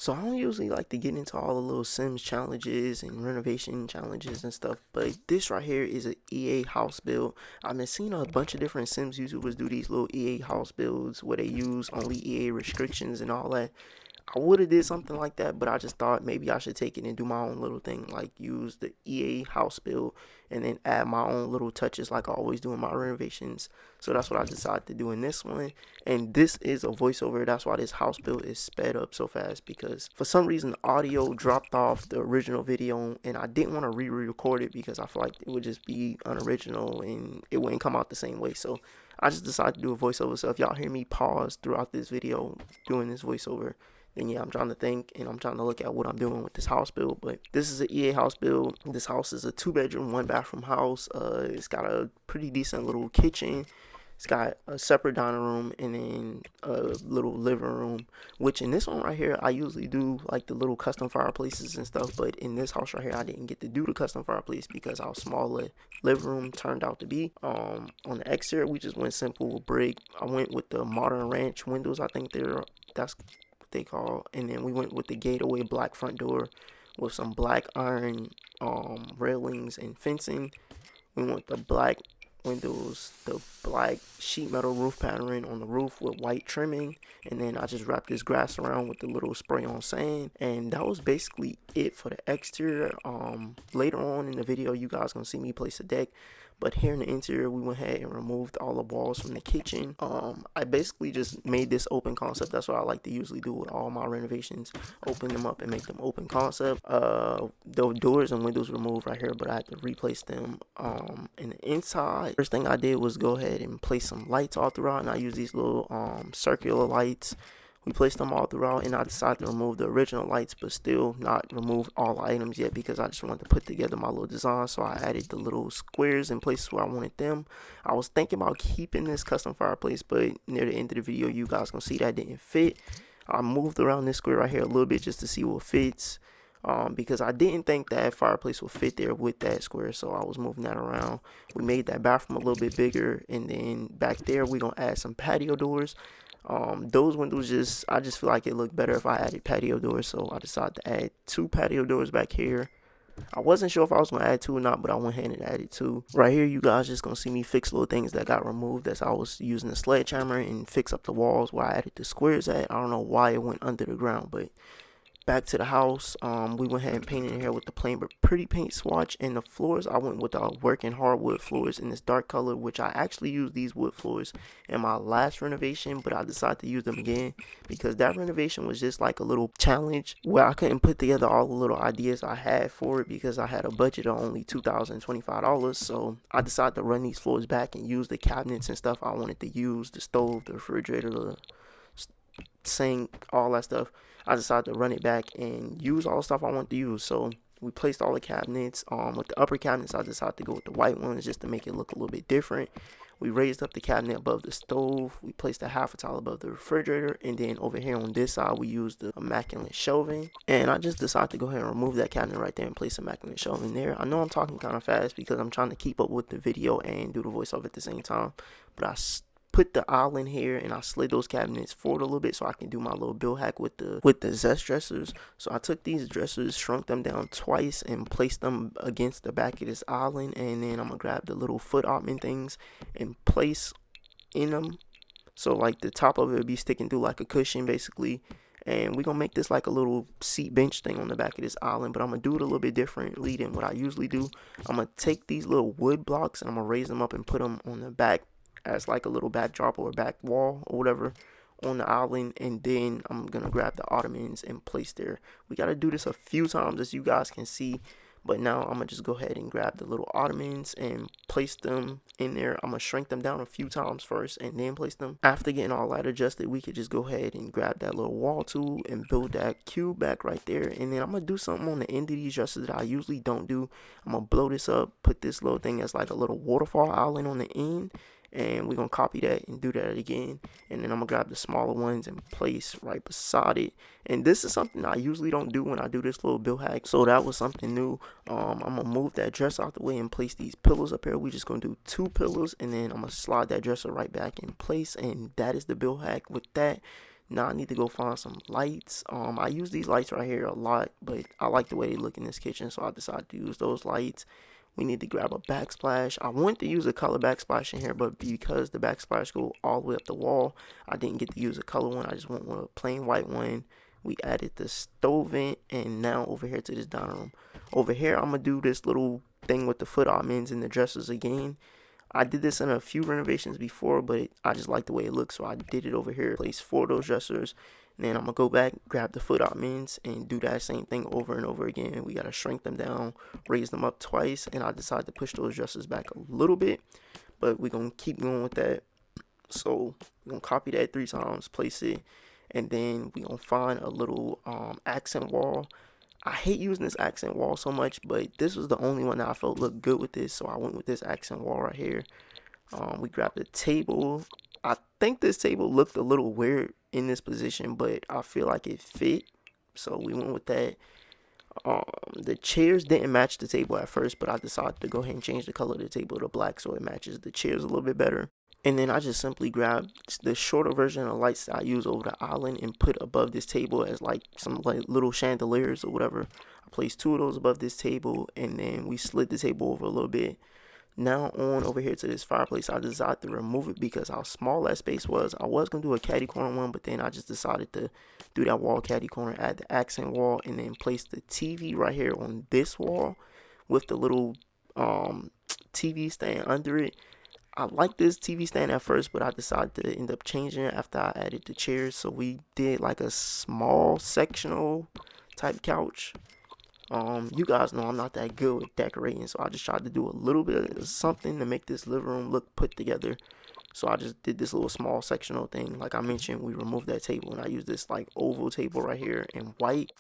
So I don't usually like to get into all the little Sims challenges and renovation challenges and stuff, but this right here is an EA house build. I've been seeing a bunch of different Sims YouTubers do these little EA house builds where they use only EA restrictions and all that. I would have did something like that, but I just thought maybe I should take it and do my own little thing, like use the EA house build and then add my own little touches like I always do in my renovations. So that's what I decided to do in this one. And this is a voiceover. That's why this house build is sped up so fast, because for some reason the audio dropped off the original video and I didn't want to re-record it because I feel like it would just be unoriginal and it wouldn't come out the same way. So I just decided to do a voiceover. So if y'all hear me pause throughout this video doing this voiceover, then yeah, I'm trying to think and I'm trying to look at what I'm doing with this house build. But this is an EA house build. This house is a 2-bedroom, 1-bathroom house. It's got a pretty decent little kitchen. It's got a separate dining room and then a little living room, which in this one right here, I usually do like the little custom fireplaces and stuff. But in this house right here, I didn't get to do the custom fireplace because how small the living room turned out to be. On the exterior, we just went simple brick. I went with the modern ranch windows. I think that's what they call. And then we went with the gateway black front door with some black iron railings and fencing. We went the black windows, the black sheet metal roof pattern on the roof with white trimming, and then I just wrapped this grass around with the little spray on sand, and that was basically it for the exterior. Later on in the video you guys gonna see me place a deck, but here in the interior we went ahead and removed all the walls from the kitchen. I basically just made this open concept. That's what I like to usually do with all my renovations, open them up and make them open concept. The doors and windows removed right here, but I had to replace them. In the inside, first thing I did was go ahead and place some lights all throughout, and I use these little circular lights. We placed them all throughout, and I decided to remove the original lights, but still not remove all the items yet because I just wanted to put together my little design. So I added the little squares in places where I wanted them. I was thinking about keeping this custom fireplace, but near the end of the video, you guys gonna see that didn't fit. I moved around this square right here a little bit just to see what fits. Because I didn't think that fireplace would fit there with that square, so I was moving that around. We made that bathroom a little bit bigger, and then back there we're gonna add some patio doors. Those windows I just feel like it looked better if I added patio doors, so I decided to add 2 patio doors back here. I wasn't sure if I was gonna add 2 or not, but I went ahead and added 2. Right here, you guys just gonna see me fix little things that got removed. That's how I was using the sledgehammer and fix up the walls where I added the squares at. I don't know why it went under the ground, but back to the house, we went ahead and painted in here with the plain but pretty paint swatch. And the floors, I went with the working hardwood floors in this dark color, which I actually used these wood floors in my last renovation, but I decided to use them again because that renovation was just like a little challenge where I couldn't put together all the little ideas I had for it because I had a budget of only $2,025. So I decided to run these floors back and use the cabinets and stuff I wanted to use, the stove, the refrigerator, the sink, all that stuff. I decided to run it back and use all the stuff I want to use. So we placed all the cabinets. With the upper cabinets, I decided to go with the white ones just to make it look a little bit different. We raised up the cabinet above the stove. We placed a half a tile above the refrigerator. And then over here on this side, we used the immaculate shelving. And I just decided to go ahead and remove that cabinet right there and place immaculate shelving there. I know I'm talking kind of fast because I'm trying to keep up with the video and do the voiceover at the same time. But I put the island here and I slid those cabinets forward a little bit so I can do my little build hack with the zest dressers. So I took these dressers, shrunk them down twice, and placed them against the back of this island. And then I'm gonna grab the little foot ottman things and place in them, so like the top of it would be sticking through like a cushion basically. And we're gonna make this like a little seat bench thing on the back of this island, but I'm gonna do it a little bit differently than what I usually do. I'm gonna take these little wood blocks and I'm gonna raise them up and put them on the back as like a little backdrop or a back wall or whatever on the island, and then I'm gonna grab the ottomans and place there. We gotta do this a few times as you guys can see, but now I'm gonna just go ahead and grab the little ottomans and place them in there. I'm gonna shrink them down a few times first and then place them. After getting all that adjusted, we could just go ahead and grab that little wall tool and build that cube back right there. And then I'm gonna do something on the end of these dressers that I usually don't do. I'm gonna blow this up, put this little thing as like a little waterfall island on the end, and we're gonna copy that and do that again. And then I'm gonna grab the smaller ones and place right beside it. And this is something I usually don't do when I do this little build hack, so that was something new. I'm gonna move that dresser out the way and place these pillows up here. We just gonna do 2 pillows, and then I'm gonna slide that dresser right back in place, and that is the build hack with that. Now I need to go find some lights. I use these lights right here a lot, but I like the way they look in this kitchen, so I decided to use those lights. We need to grab a backsplash. I wanted to use a color backsplash in here, but because the backsplash go all the way up the wall, I didn't get to use a color one. I just went with a plain white one. We added the stove vent, and now over here to this dining room. Over here, I'm gonna do this little thing with the foot ottomans and the dressers again. I did this in a few renovations before, but I just like the way it looks, so I did it over here. Place 4 of those dressers, and then I'm gonna go back, grab the foot ottomans, and do that same thing over and over again. We gotta shrink them down, raise them up twice, and I decided to push those dressers back a little bit, but we're gonna keep going with that. So we're gonna copy that 3 times, place it, and then we're gonna find a little accent wall. I hate using this accent wall so much, but this was the only one that I felt looked good with this, so I went with this accent wall right here. We grabbed the table. I think this table looked a little weird in this position, but I feel like it fit, so we went with that. The chairs didn't match the table at first, but I decided to go ahead and change the color of the table to black so it matches the chairs a little bit better. And then I just simply grabbed the shorter version of lights that I use over the island and put above this table as like some like little chandeliers or whatever. I placed 2 of those above this table, and then we slid the table over a little bit. Now on over here to this fireplace, I decided to remove it because how small that space was. I was going to do a caddy corner one, but then I just decided to do that wall caddy corner, add the accent wall, and then place the TV right here on this wall with the little TV stand under it. I liked this TV stand at first, but I decided to end up changing it after I added the chairs. So we did like a small sectional type couch. You guys know I'm not that good with decorating, so I just tried to do a little bit of something to make this living room look put together. So I just did this little small sectional thing. Like I mentioned, we removed that table, and I used this like oval table right here in white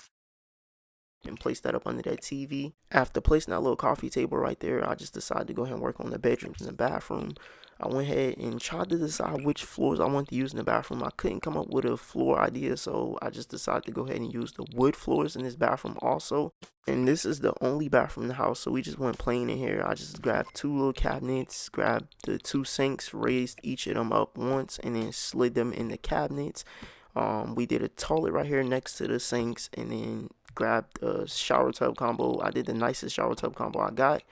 and place that up under that TV. After placing that little coffee table right there, I just decided to go ahead and work on the bedrooms and the bathroom. I went ahead and tried to decide which floors I wanted to use in the bathroom. I couldn't come up with a floor idea, so I just decided to go ahead and use the wood floors in this bathroom also. And this is the only bathroom in the house, so we just went plain in here. I just grabbed 2 little cabinets, grabbed the 2 sinks, raised each of them up once, and then slid them in the cabinets. We did a toilet right here next to the sinks, and then grabbed a shower tub combo. I did the nicest shower tub combo I got,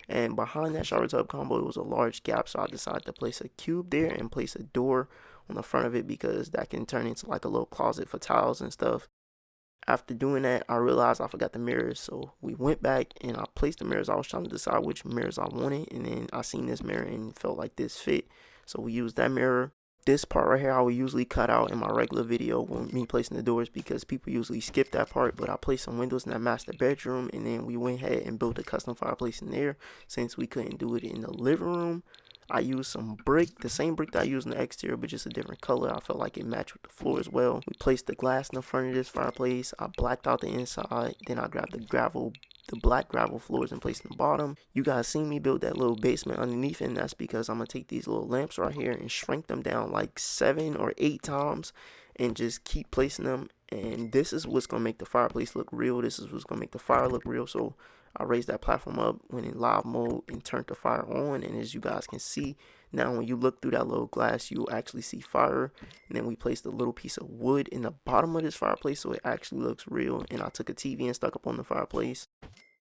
and behind that shower tub combo it was a large gap, so I decided to place a cube there and place a door on the front of it because that can turn into like a little closet for towels and stuff. After doing that, I realized I forgot the mirrors, so we went back and I placed the mirrors. I was trying to decide which mirrors I wanted, and then I seen this mirror and felt like this fit, so we used that mirror. This part right here I would usually cut out in my regular video when me placing the doors because people usually skip that part, but I placed some windows in that master bedroom, and then we went ahead and built a custom fireplace in there since we couldn't do it in the living room. I used some brick, the same brick that I used in the exterior, but just a different color. I felt like it matched with the floor as well. We placed the glass in the front of this fireplace. I blacked out the inside. Then I grabbed the black gravel floors and placed in the bottom. You guys seen me build that little basement underneath, and that's because I'm going to take these little lamps right here and shrink them down like 7 or 8 times and just keep placing them. And this is what's going to make the fireplace look real. This is what's going to make the fire look real. So I raised that platform up, went in live mode, and turned the fire on. And as you guys can see, now when you look through that little glass, you'll actually see fire. And then we placed a little piece of wood in the bottom of this fireplace so it actually looks real. And I took a TV and stuck up on the fireplace.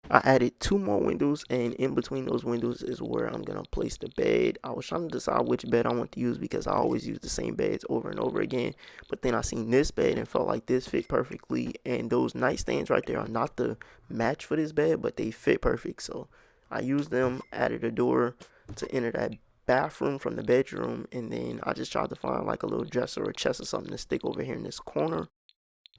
I added 2 more windows, and in between those windows is where I'm going to place the bed. I was trying to decide which bed I want to use because I always use the same beds over and over again. But then I seen this bed and felt like this fit perfectly. And those nightstands right there are not the match for this bed, but they fit perfect. So I used them, added a door to enter that bathroom from the bedroom. And then I just tried to find like a little dresser or chest or something to stick over here in this corner,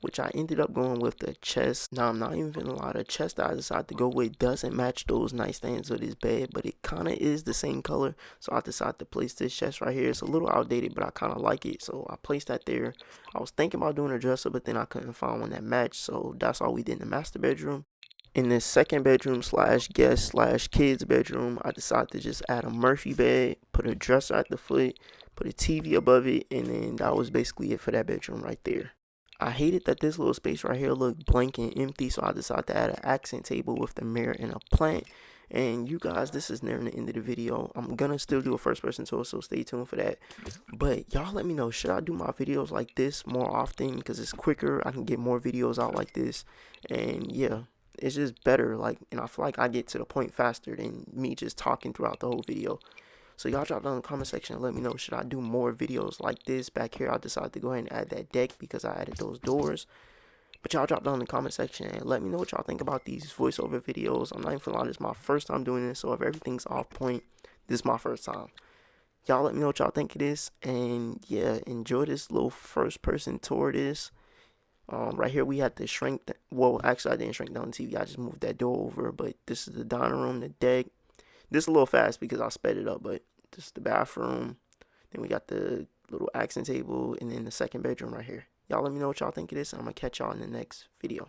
which I ended up going with the chest. Now, I'm not even gonna lie, the chest that I decided to go with doesn't match those nightstands or this bed, but it kind of is the same color. So I decided to place this chest right here. It's a little outdated, but I kind of like it. So I placed that there. I was thinking about doing a dresser, but then I couldn't find one that matched. So that's all we did in the master bedroom. In this second bedroom slash guest slash kids bedroom, I decided to just add a Murphy bed, put a dresser at the foot, put a TV above it, and then that was basically it for that bedroom right there. I hated that this little space right here looked blank and empty, so I decided to add an accent table with the mirror and a plant. And you guys, this is nearing the end of the video. I'm gonna still do a first person tour, so stay tuned for that. But y'all let me know, should I do my videos like this more often? Because it's quicker, I can get more videos out like this. And yeah, it's just better, like, and I feel like I get to the point faster than me just talking throughout the whole video. So y'all drop down in the comment section and let me know, should I do more videos like this? Back here I decided to go ahead and add that deck because I added those doors. But y'all drop down in the comment section and let me know what y'all think about these voiceover videos. I'm not even gonna lie, this is my first time doing this, so if everything's off point, this is my first time. Y'all let me know what y'all think of this, and yeah, enjoy this little first person tour of this. Right here we had to shrink, well actually I didn't shrink down the TV, I just moved that door over, but this is the dining room, the deck. This is a little fast because I sped it up, but this is the bathroom. Then we got the little accent table, and then the second bedroom right here. Y'all let me know what y'all think of this, and I'm going to catch y'all in the next video.